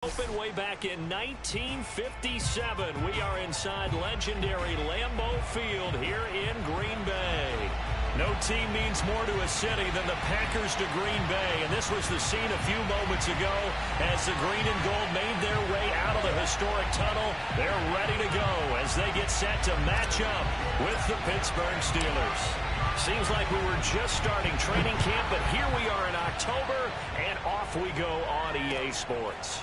Opened way back in 1957. We are inside legendary Lambeau Field here in Green Bay. No team means more to a city than the Packers to Green Bay, and this was the scene a few moments ago as the green and gold made their way out of the historic tunnel. They're ready to go as they get set to match up with the Pittsburgh Steelers. Seems like we were just starting training camp, but here we are in October, and off we go on EA Sports.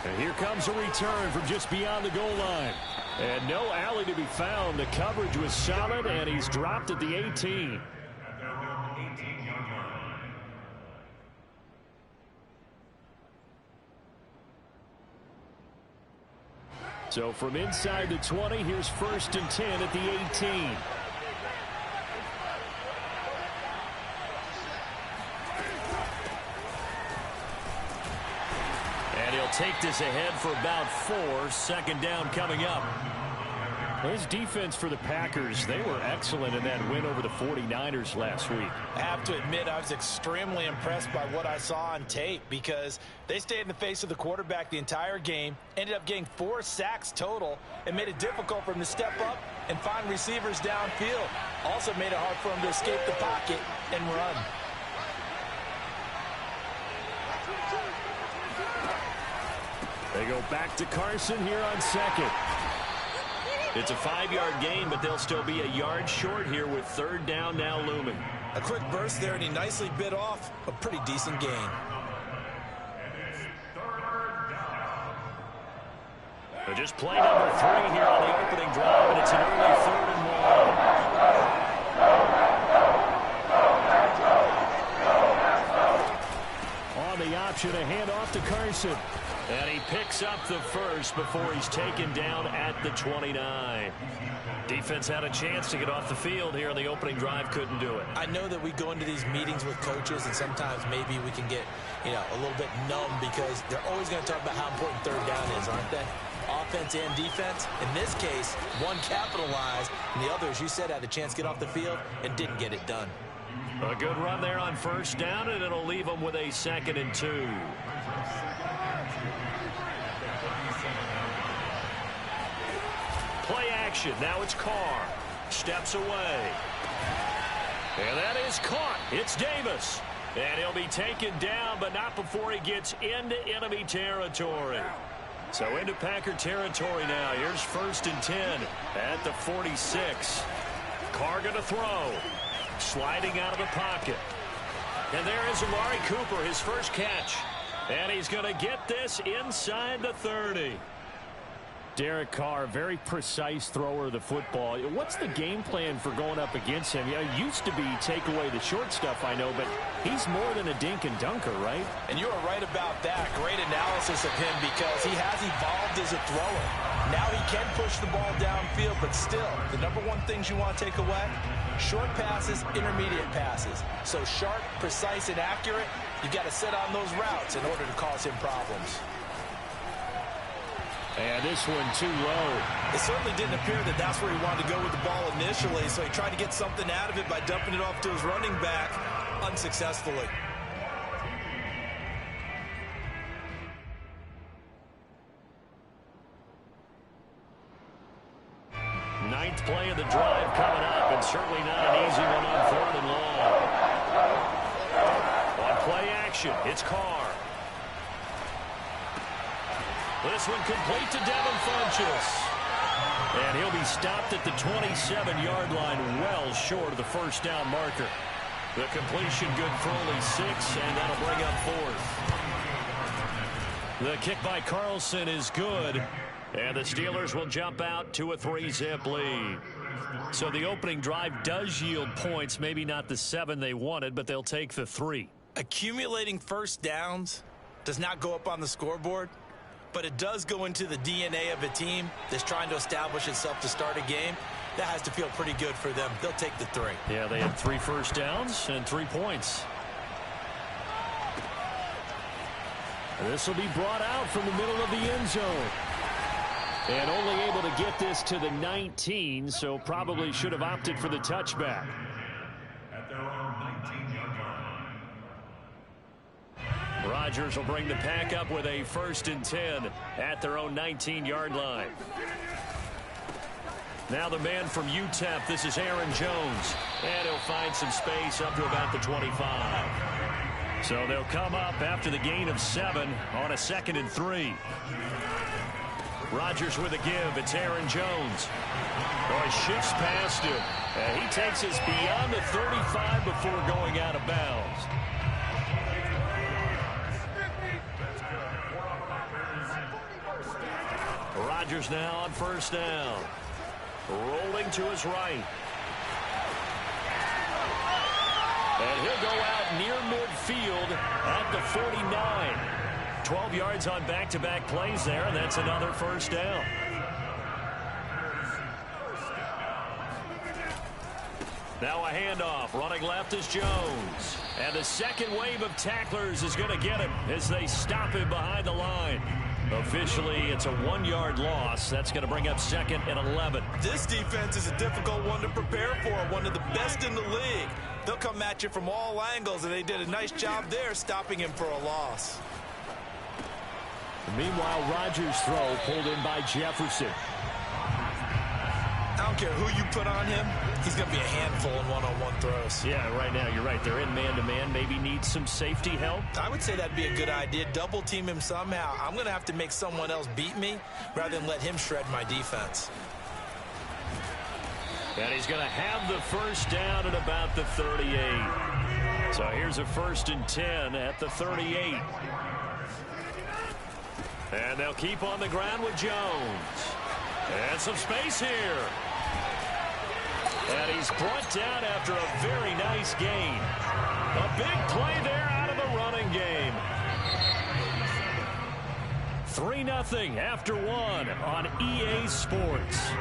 And here comes a return from just beyond the goal line. And no alley to be found. The coverage was solid, and he's dropped at the 18. So from inside the 20, here's 1st and 10 at the 18. Take this ahead for about 4. 2nd down coming up. Well, his defense for the Packers, they were excellent in that win over the 49ers last week. I have to admit, I was extremely impressed by what I saw on tape because they stayed in the face of the quarterback the entire game, ended up getting 4 sacks total, and made it difficult for him to step up and find receivers downfield. Also made it hard for him to escape the pocket and run. They go back to Carson here on 2nd. It's a 5-yard gain, but they'll still be a yard short here with 3rd down now looming. A quick burst there, and he nicely bit off a pretty decent gain. So just play number 3 here on the opening drive, and it's an early 3rd and 1. On the option, a handoff to Carson. And he picks up the first before he's taken down at the 29. Defense had a chance to get off the field here on the opening drive, couldn't do it. I know that we go into these meetings with coaches, and sometimes maybe we can get, a little bit numb because they're always going to talk about how important 3rd down is, aren't they? Offense and defense. In this case, one capitalized, and the other, as you said, had a chance to get off the field and didn't get it done. A good run there on 1st down, and it'll leave them with a 2nd and 2. Play action. Now it's Carr. Steps away. And that is caught. It's Davis. And he'll be taken down, but not before he gets into enemy territory. So into Packer territory now. Here's 1st and 10 at the 46. Carr going to throw. Sliding out of the pocket. And there is Amari Cooper, his first catch. And he's going to get this inside the 30. Derek Carr, very precise thrower of the football. What's the game plan for going up against him? It used to be take away the short stuff, I know, but he's more than a dink and dunker, right? And you are right about that. Great analysis of him because he has evolved as a thrower. Now he can push the ball downfield, but still, the number one things you want to take away, short passes, intermediate passes. So sharp, precise, and accurate, you've got to sit on those routes in order to cause him problems. And this one too low. It certainly didn't appear that that's where he wanted to go with the ball initially, so he tried to get something out of it by dumping it off to his running back unsuccessfully. Ninth play of the drive coming up, and certainly not an easy one on 3rd and long. On play action, it's Carr. This one complete to Devin Funchess. And he'll be stopped at the 27-yard line, well short of the 1st down marker. The completion good for only 6, and that'll bring up 4th. The kick by Carlson is good, and the Steelers will jump out to a 3-zip lead. So the opening drive does yield points, maybe not the 7 they wanted, but they'll take the 3. Accumulating 1st downs does not go up on the scoreboard, but it does go into the DNA of a team that's trying to establish itself to start a game. That has to feel pretty good for them. They'll take the 3. Yeah, they had 3 first downs and 3 points. And this will be brought out from the middle of the end zone. And only able to get this to the 19, so probably should have opted for the touchback. Rodgers will bring the Pack up with a 1st and 10 at their own 19-yard line. Now the man from UTEP, this is Aaron Jones. And he'll find some space up to about the 25. So they'll come up after the gain of 7 on a 2nd and 3. Rodgers with a give. It's Aaron Jones. Oh, he shifts past him. He takes us beyond the 35 before going out of bounds. Rodgers now on 1st down. Rolling to his right. And he'll go out near midfield at the 49. 12 yards on back-to-back plays there, and that's another 1st down. Now a handoff. Running left is Jones. And the second wave of tacklers is going to get him as they stop him behind the line. Officially, it's a 1-yard loss. That's going to bring up 2nd and 11. This defense is a difficult one to prepare for, one of the best in the league. They'll come at you from all angles, and they did a nice job there stopping him for a loss. Meanwhile, Rodgers' throw pulled in by Jefferson. I don't care who you put on him, he's going to be a handful in one-on-one throws. Yeah, right now, you're right. They're in man-to-man. Maybe needs some safety help. I would say that'd be a good idea. Double team him somehow. I'm going to have to make someone else beat me rather than let him shred my defense. And he's going to have the 1st down at about the 38. So here's a 1st and 10 at the 38. And they'll keep on the ground with Jones. And some space here. And he's brought down after a very nice gain. A big play there out of the running game. 3-0 after 1 on EA Sports.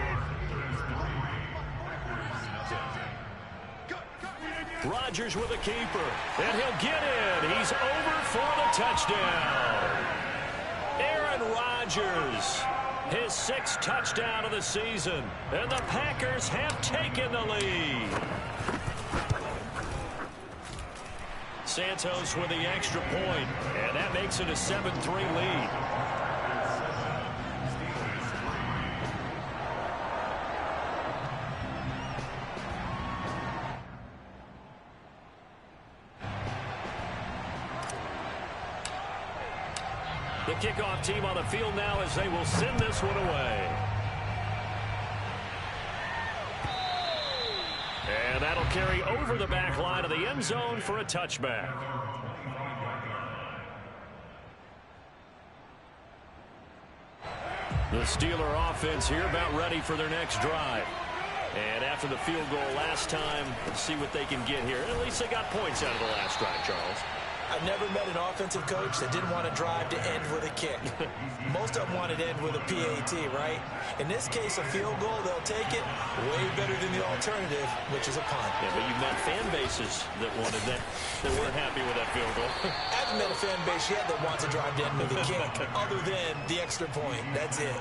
Rodgers with a keeper. And he'll get in. He's over for the touchdown. Aaron Rodgers. His 6th touchdown of the season. And the Packers have taken the lead. Santos with the extra point. And that makes it a 7-3 lead. The kickoff team on the field now as they will send this one away. And that'll carry over the back line of the end zone for a touchback. The Steeler offense here about ready for their next drive. And after the field goal last time, let's see what they can get here. At least they got points out of the last drive, Charles. I've never met an offensive coach that didn't want to drive to end with a kick. Most of them wanted to end with a PAT, right? In this case, a field goal, they'll take it way better than the alternative, which is a punt. Yeah, but you've met fan bases that wanted that weren't happy with that field goal. I haven't met a fan base yet that wants to drive to end with a kick, other than the extra point. That's it.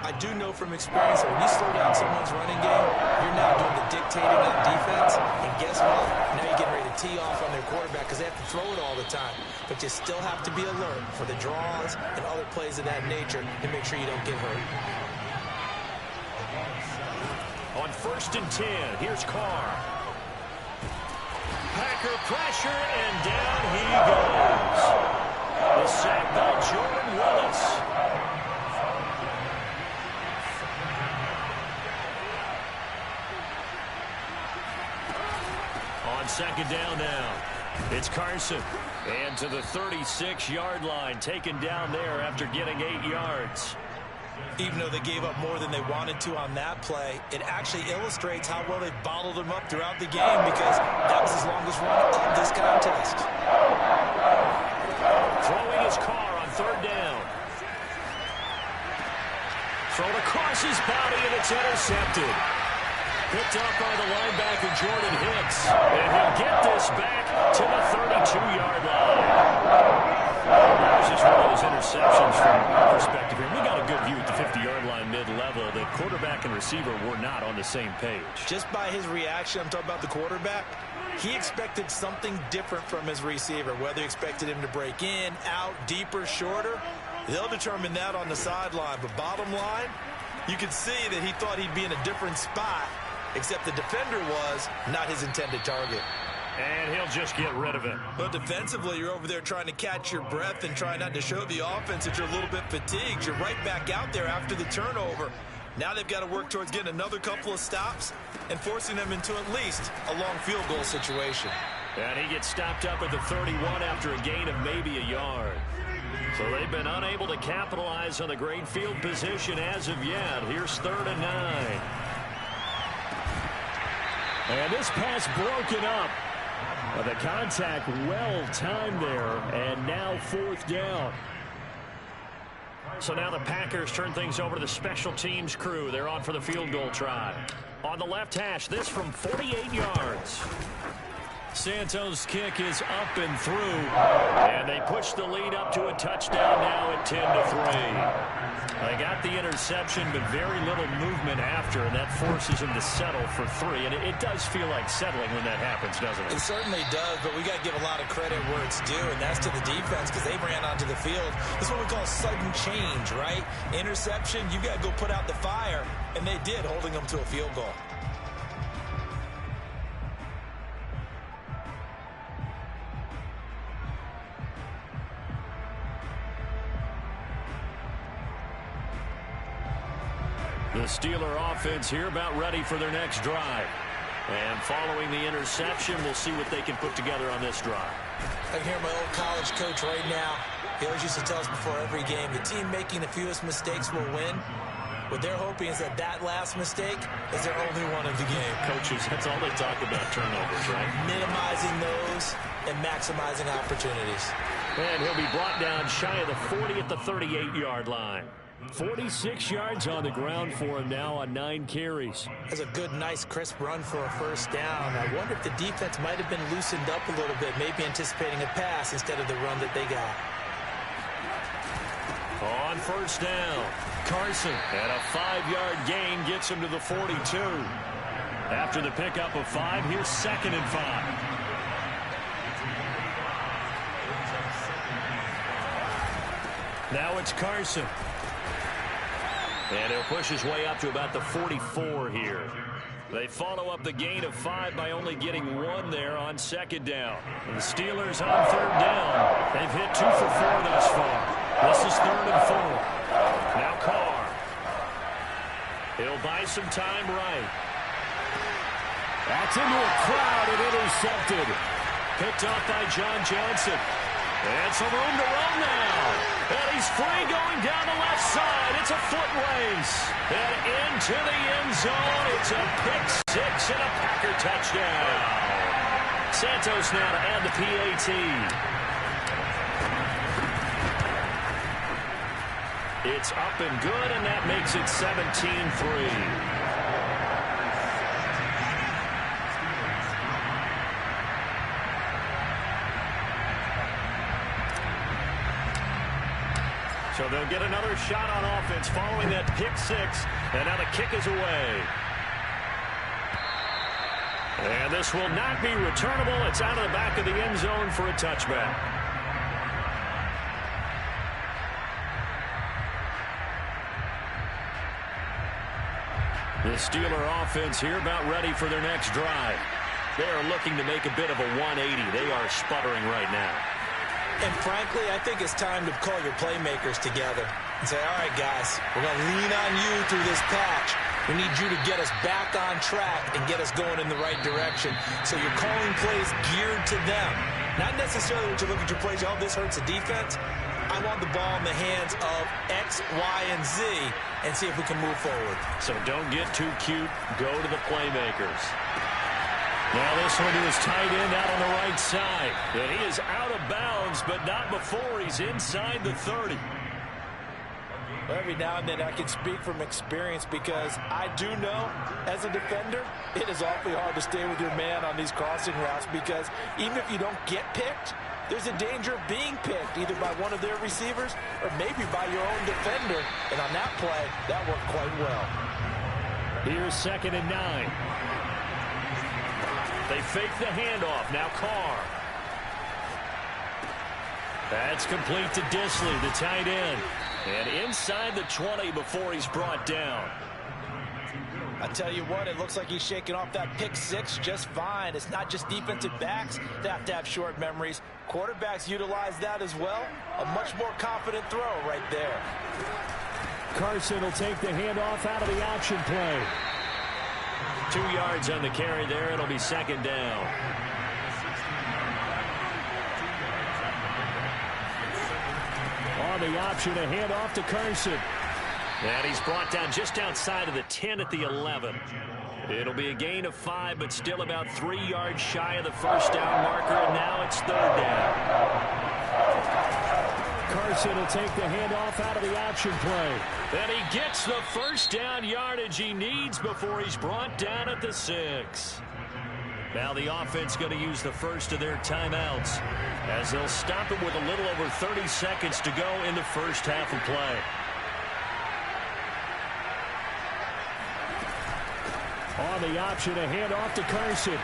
I do know from experience that when you slow down someone's running game, you're now doing the dictating on defense. And guess what? Now you're getting ready to tee off on their quarterback because they have to throw it all the time. But you still have to be alert for the draws and other plays of that nature to make sure you don't get hurt. On 1st and 10, here's Carr. Packer pressure, and down he goes. The sack by Jordan Willis. On 2nd down now, it's Carson. And to the 36-yard line, taken down there after getting 8 yards. Even though they gave up more than they wanted to on that play, it actually illustrates how well they bottled him up throughout the game because that was his longest run of this contest. Throwing his Carr on 3rd down. Thrown across his body, and it's intercepted. Picked up by the linebacker, Jordan Hicks. And he'll get this back to the 32-yard line. There's just one of those interceptions from our perspective here. We got a good view at the 50-yard line mid-level. The quarterback and receiver were not on the same page. Just by his reaction, I'm talking about the quarterback, He expected something different from his receiver, whether he expected him to break in, out, deeper, shorter. They'll determine that on the sideline. But bottom line, you could see that he thought he'd be in a different spot, except the defender was not his intended target. And he'll just get rid of it. But defensively, you're over there trying to catch your breath and trying not to show the offense that you're a little bit fatigued. You're right back out there after the turnover. Now they've got to work towards getting another couple of stops and forcing them into at least a long field goal situation. And he gets stopped up at the 31 after a gain of maybe a yard. So they've been unable to capitalize on the great field position as of yet. Here's 3rd and 9. And this pass broken up. The contact well timed there, and now 4th down. So now the Packers turn things over to the special teams crew. They're on for the field goal try. On the left hash, this from 48 yards. Santos' kick is up and through, and they push the lead up to a touchdown now at 10-3. They got the interception, but very little movement after, and that forces them to settle for 3. And it does feel like settling when that happens, doesn't it? It certainly does, but we got to give a lot of credit where it's due, and that's to the defense because they ran onto the field. This is what we call sudden change, right? Interception, you got to go put out the fire, and they did, holding them to a field goal. The Steeler offense here about ready for their next drive. And following the interception, we'll see what they can put together on this drive. I can hear my old college coach right now. He always used to tell us before every game, the team making the fewest mistakes will win. What they're hoping is that that last mistake is their only one of the game. Coaches, that's all they talk about, turnovers, right? Minimizing those and maximizing opportunities. And he'll be brought down shy of the 40 at the 38-yard line. 46 yards on the ground for him now on 9 carries. That's a good, nice, crisp run for a 1st down. I wonder if the defense might have been loosened up a little bit, maybe anticipating a pass instead of the run that they got. On 1st down, Carson at a 5-yard gain gets him to the 42. After the pickup of 5, here's 2nd and 5. Now it's Carson. And he'll push his way up to about the 44 here. They follow up the gain of 5 by only getting 1 there on 2nd down. And the Steelers on 3rd down. They've hit 2 for 4 thus far. This is 3rd and 4. Now Carr. He'll buy some time right. That's into a crowd and intercepted. Picked off by John Johnson. And some room to run now. And he's free going down the left side. It's a foot race. And into the end zone. It's a pick-6 and a Packer touchdown. Santos now to add the PAT. It's up and good, and that makes it 17-3. So they'll get another shot on offense following that pick-6, and now the kick is away. And this will not be returnable. It's out of the back of the end zone for a touchback. The Steeler offense here about ready for their next drive. They are looking to make a bit of a 180. They are sputtering right now. And frankly, I think it's time to call your playmakers together and say, all right, guys, we're going to lean on you through this patch. We need you to get us back on track and get us going in the right direction. So you're calling plays geared to them. Not necessarily when you look at your plays, oh, this hurts the defense. I want the ball in the hands of X, Y, and Z and see if we can move forward. So don't get too cute. Go to the playmakers. Now this one to his tight end out on the right side. And he is out of bounds, but not before he's inside the 30. Every now and then I can speak from experience because I do know, as a defender, it is awfully hard to stay with your man on these crossing routes because even if you don't get picked, there's a danger of being picked either by one of their receivers or maybe by your own defender. And on that play, that worked quite well. Here's 2nd and 9. They fake the handoff. Now Carr. That's complete to Disley, the tight end. And inside the 20 before he's brought down. I tell you what, it looks like he's shaking off that pick six just fine. It's not just defensive backs that have to have short memories. Quarterbacks utilize that as well. A much more confident throw right there. Carson will take the handoff out of the option play. 2 yards on the carry there. It'll be second down. On the option, a handoff to Carson. And he's brought down just outside of the 10 at the 11. It'll be a gain of 5, but still about 3 yards shy of the first down marker, and now it's third down. Carson will take the handoff out of the option play. And he gets the first down yardage he needs before he's brought down at the 6. Now the offense going to use the first of their timeouts as they'll stop it with a little over 30 seconds to go in the first half of play. On the option, a handoff to Carson.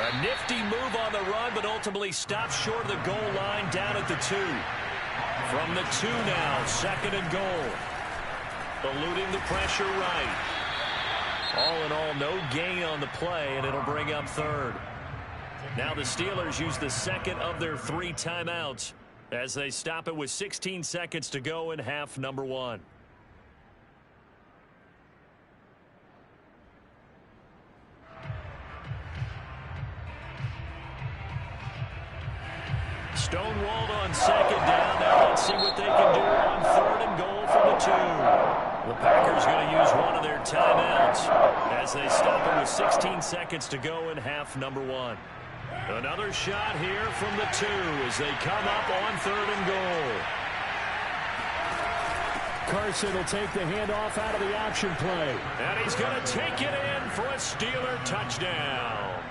A nifty move on the run, but ultimately stops short of the goal line down at the 2. From the 2 now, second and goal. Eluding the pressure right. All in all, no gain on the play, and it'll bring up third. Now the Steelers use the second of their 3 timeouts as they stop it with 16 seconds to go in half number 1. Stonewalled on second down. Now let's see what they can do on third and goal from the 2. The Packers going to use one of their timeouts as they stop it with 16 seconds to go in half number 1. Another shot here from the 2 as they come up on third and goal. Carson will take the handoff out of the option play. And he's going to take it in for a Steeler touchdown.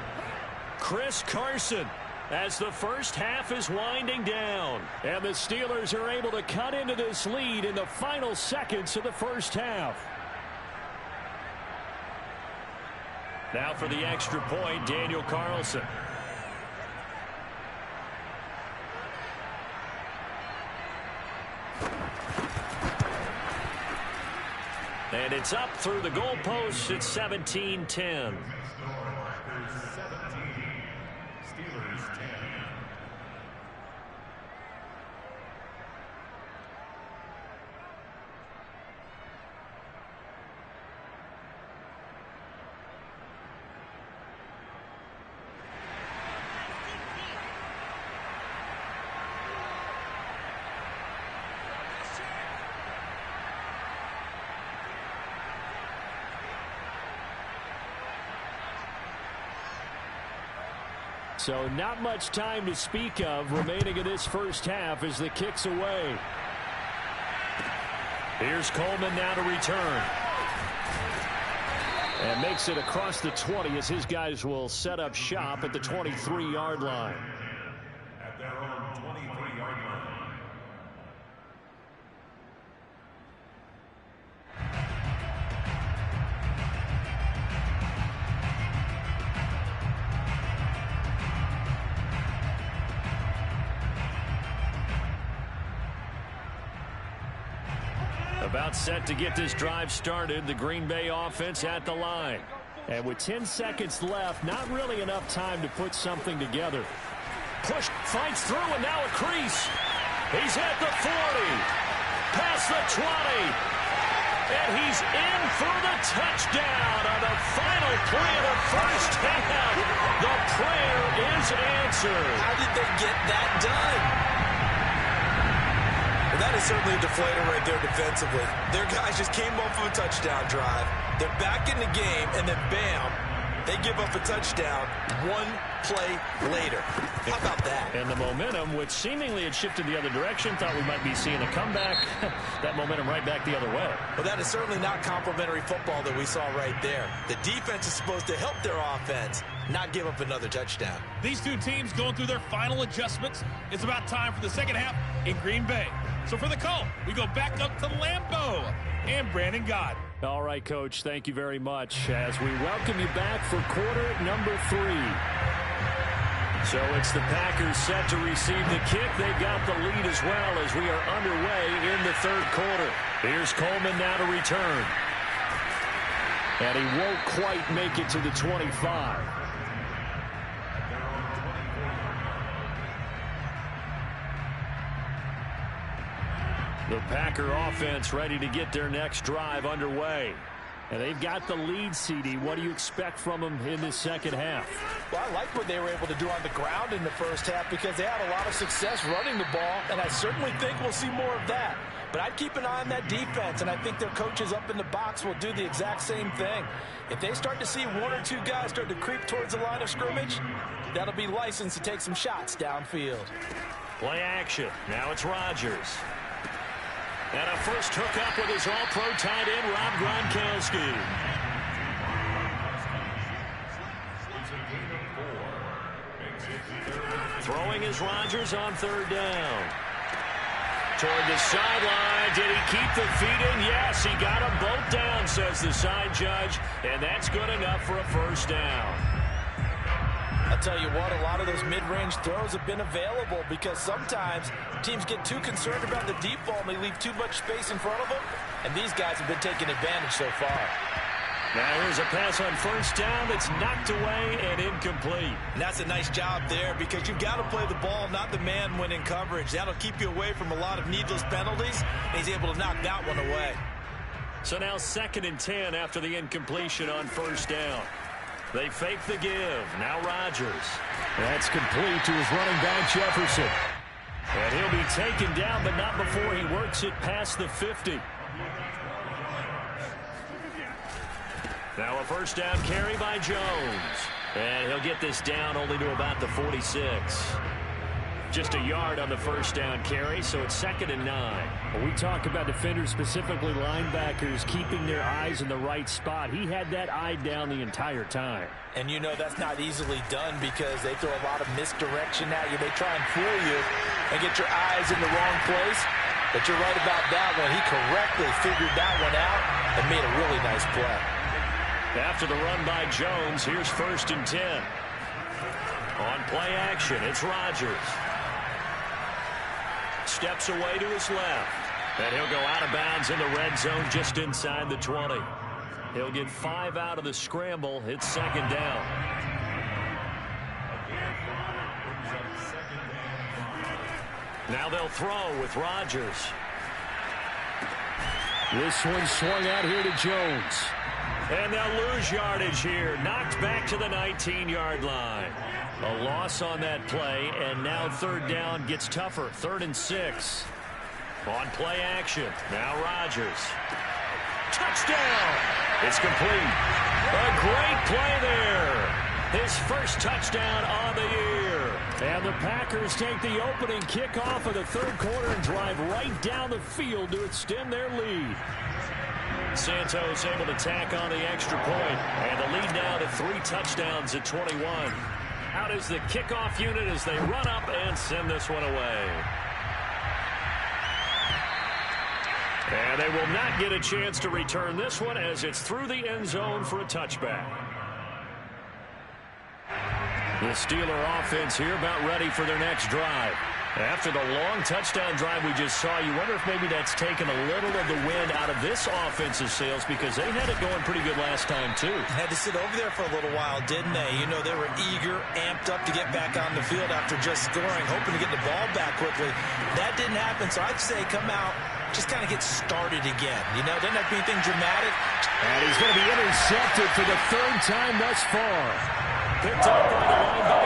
Chris Carson, as the first half is winding down. And the Steelers are able to cut into this lead in the final seconds of the first half. Now for the extra point, Daniel Carlson. And it's up through the goalposts. It's 17-10. So not much time to speak of remaining in this first half as the kick's away. Here's Coleman now to return. And makes it across the 20 as his guys will set up shop at the 23-yard line. At their own 23-yard line. About set to get this drive started. The Green Bay offense at the line. And with 10 seconds left, not really enough time to put something together. Push, fights through, and now a crease. He's at the 40. Past the 20. And he's in for the touchdown on the final play of the first half. The prayer is answered. How did they get that done? That is certainly a deflator right there defensively. Their guys just came off of a touchdown drive. They're back in the game, and then bam, they give up a touchdown 1 play later. How about that? And the momentum, which seemingly had shifted the other direction, thought we might be seeing a comeback. That momentum right back the other way. Well, that is certainly not complimentary football that we saw right there. The defense is supposed to help their offense. not give up another touchdown. These two teams going through their final adjustments. It's about time for the second half in Green Bay. So for the call, we go back up to Lambeau and Brandon Gott. All right, Coach, thank you very much as we welcome you back for quarter number 3. So it's the Packers set to receive the kick. They've got the lead as well as we are underway in the third quarter. Here's Coleman now to return. And he won't quite make it to the 25. The Packer offense ready to get their next drive underway. And they've got the lead, CD. What do you expect from them in this second half? Well, I like what they were able to do on the ground in the first half because they had a lot of success running the ball, and I certainly think we'll see more of that. But I'd keep an eye on that defense, and I think their coaches up in the box will do the exact same thing. If they start to see one or two guys start to creep towards the line of scrimmage, that'll be licensed to take some shots downfield. Play action. Now it's Rodgers. And a first hookup with his all-pro tight end, Rob Gronkowski. Throwing is Rodgers on third down. Toward the sideline. Did he keep the feet in? Yes, he got them both down, says the side judge. And that's good enough for a first down. I'll tell you what, a lot of those mid-range throws have been available because sometimes teams get too concerned about the deep ball and they leave too much space in front of them, and these guys have been taking advantage so far. Now here's a pass on first down that's knocked away and incomplete. And that's a nice job there because you've got to play the ball, not the man when in coverage. That'll keep you away from a lot of needless penalties, and he's able to knock that one away. So now 2nd and 10 after the incompletion on first down. They fake the give. Now Rodgers. That's complete to his running back, Jefferson. And he'll be taken down, but not before he works it past the 50. Now a first down carry by Jones. And he'll get this down only to about the 46. Just a yard on the first down carry, so it's 2nd and 9. When we talk about defenders, specifically linebackers, keeping their eyes in the right spot, he had that eye down the entire time. And you know that's not easily done because they throw a lot of misdirection at you. They try and fool you and get your eyes in the wrong place. But you're right about that one. He correctly figured that one out and made a really nice play. After the run by Jones, here's 1st and 10. On play action, it's Rodgers. Steps away to his left. And he'll go out of bounds in the red zone just inside the 20. He'll get 5 out of the scramble. It's 2nd down. Now they'll throw with Rodgers. This one swung out here to Jones. And they'll lose yardage here. Knocked back to the 19-yard line. A loss on that play, and now 3rd down gets tougher. 3rd and 6. On play action. Now Rodgers. Touchdown! It's complete. A great play there. His first touchdown on the year. And the Packers take the opening kickoff of the third quarter and drive right down the field to extend their lead. Santos able to tack on the extra point, and the lead now to 3 touchdowns at 21. Out is the kickoff unit as they run up and send this one away. And they will not get a chance to return this one as it's through the end zone for a touchback. The Steeler offense here about ready for their next drive. After the long touchdown drive we just saw, you wonder if maybe that's taken a little of the wind out of this offense's sails because they had it going pretty good last time, too. Had to sit over there for a little while, didn't they? You know, they were eager, amped up to get back on the field after just scoring, hoping to get the ball back quickly. That didn't happen, so I'd say come out, just kind of get started again. You know, doesn't have to be anything dramatic. And he's going to be intercepted for the 3rd time thus far. Picked up by the linebacker.